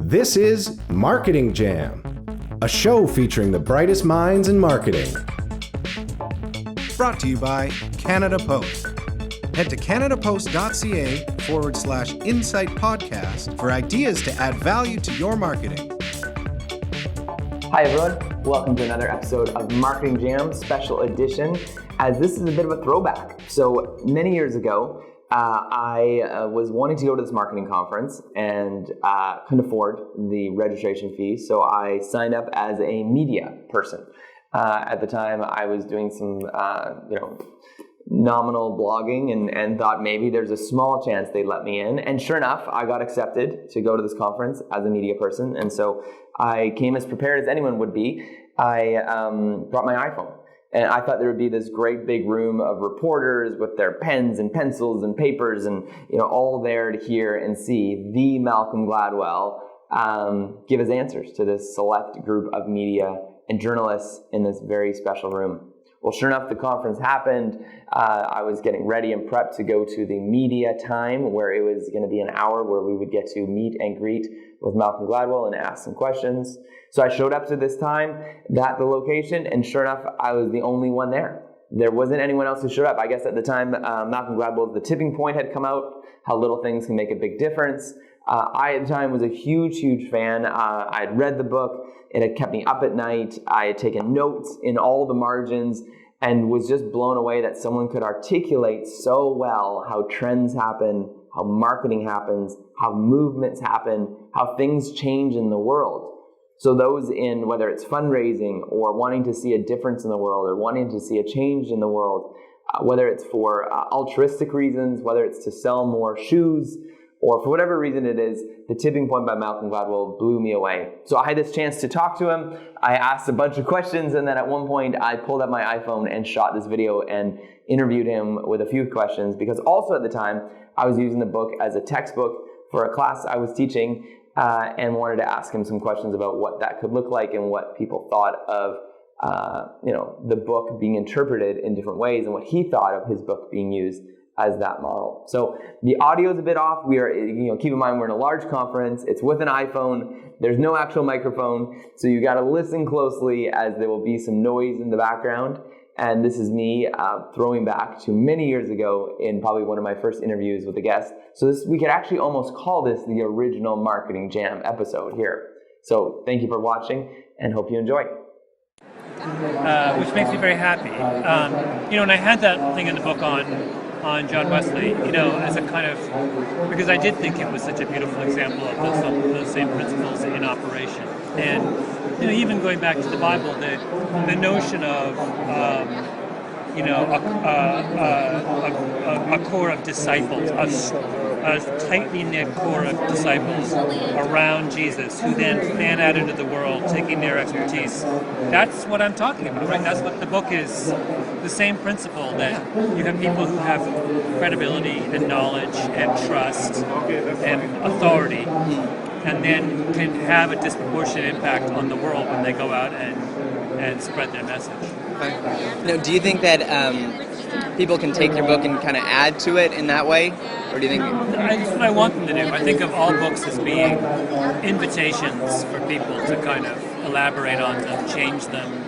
This is Marketing Jam, a show featuring the brightest minds in marketing. Brought to you by Canada Post. Head to canadapost.ca/insight podcast for ideas to add value to your marketing. Hi everyone, welcome to another episode of Marketing Jam Special Edition, as this is a bit of a throwback. So many years ago, I was wanting to go to this marketing conference and couldn't afford the registration fee, so I signed up as a media person. At the time, I was doing some, nominal blogging and thought maybe there's a small chance they'd let me in. And sure enough, I got accepted to go to this conference as a media person. And so I came as prepared as anyone would be. I brought my iPhone. And I thought there would be this great big room of reporters with their pens and pencils and papers and, all there to hear and see the Malcolm Gladwell give his answers to this select group of media and journalists in this very special room. Well, sure enough, the conference happened. I was getting ready and prepped to go to the media time, where it was going to be an hour where we would get to meet and greet with Malcolm Gladwell and ask some questions. So I showed up to this time, at the location, and sure enough, I was the only one there. There wasn't anyone else who showed up. I guess at the time, Malcolm Gladwell's The Tipping Point had come out, How Little Things Can Make a Big Difference. I, at the time, was a huge fan. I had read the book. It had kept me up at night. I had taken notes in all the margins and was just blown away that someone could articulate so well how trends happen, how marketing happens, how movements happen, how things change in the world. So those in, whether it's fundraising or wanting to see a difference in the world or wanting to see a change in the world, whether it's for altruistic reasons, whether it's to sell more shoes, or for whatever reason it is, The Tipping Point by Malcolm Gladwell blew me away. So I had this chance to talk to him. I asked a bunch of questions, and then at one point I pulled up my iPhone and shot this video and interviewed him with a few questions, because also at the time I was using the book as a textbook for a class I was teaching, and wanted to ask him some questions about what that could look like and what people thought of the book being interpreted in different ways and what he thought of his book being used as that model. So the audio is a bit off. We are, keep in mind we're in a large conference. It's with an iPhone. There's no actual microphone. So you got to listen closely, as there will be some noise in the background. And this is me throwing back to many years ago in probably one of my first interviews with a guest. So we could actually almost call this the original Marketing Jam episode here. So thank you for watching and hope you enjoy. Which makes me very happy. And I had that thing in the book on John Wesley, as a kind of, because I did think it was such a beautiful example of those same principles in operation. And, even going back to the Bible, the notion of, a core of disciples, a tightly knit core of disciples around Jesus, who then fan out into the world, taking their expertise. That's what I'm talking about, right? That's what the book is. The same principle, that you have people who have credibility and knowledge and trust and authority, and then can have a disproportionate impact on the world when they go out and spread their message. Now, do you think that people can take your book and kind of add to it in that way? Or do you think... That's what I want them to do. I think of all books as being invitations for people to kind of elaborate on them, change them,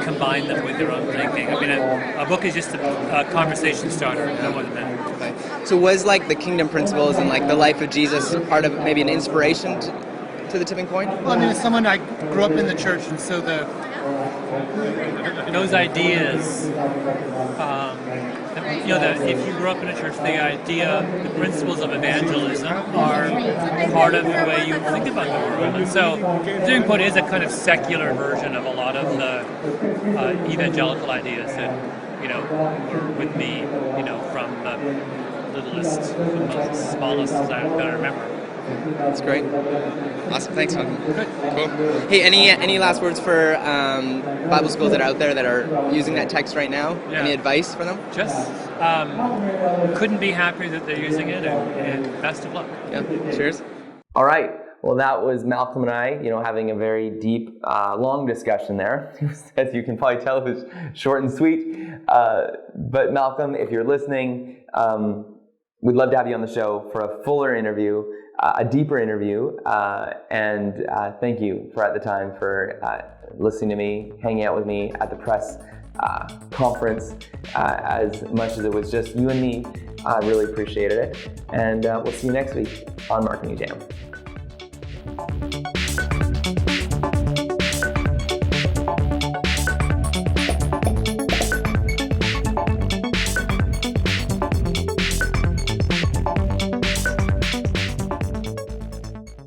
combine them with their own thinking. I mean, a book is just a conversation starter, no more than that. Okay. So was the kingdom principles and the life of Jesus part of maybe an inspiration to The Tipping Point? Well, as someone, I grew up in the church, and so those ideas, that if you grew up in a church, the principles of evangelism are part of the way you think about the world. And so The Tipping Point is a kind of secular version of a lot of the evangelical ideas that, were with me, from the littlest to the smallest as I remember. That's great. Awesome. Thanks, man. Good. Cool. Hey, any last words for Bible schools that are out there that are using that text right now? Yeah. Any advice for them? Just couldn't be happier that they're using it, and best of luck. Yeah. Cheers. All right. Well, that was Malcolm and I, having a very deep, long discussion there. As you can probably tell, it was short and sweet. But Malcolm, if you're listening, we'd love to have you on the show for a fuller interview, a deeper interview, and thank you for at the time for listening to me, hanging out with me at the press conference. As much as it was just you and me, I really appreciated it. And we'll see you next week on Marketing Jam.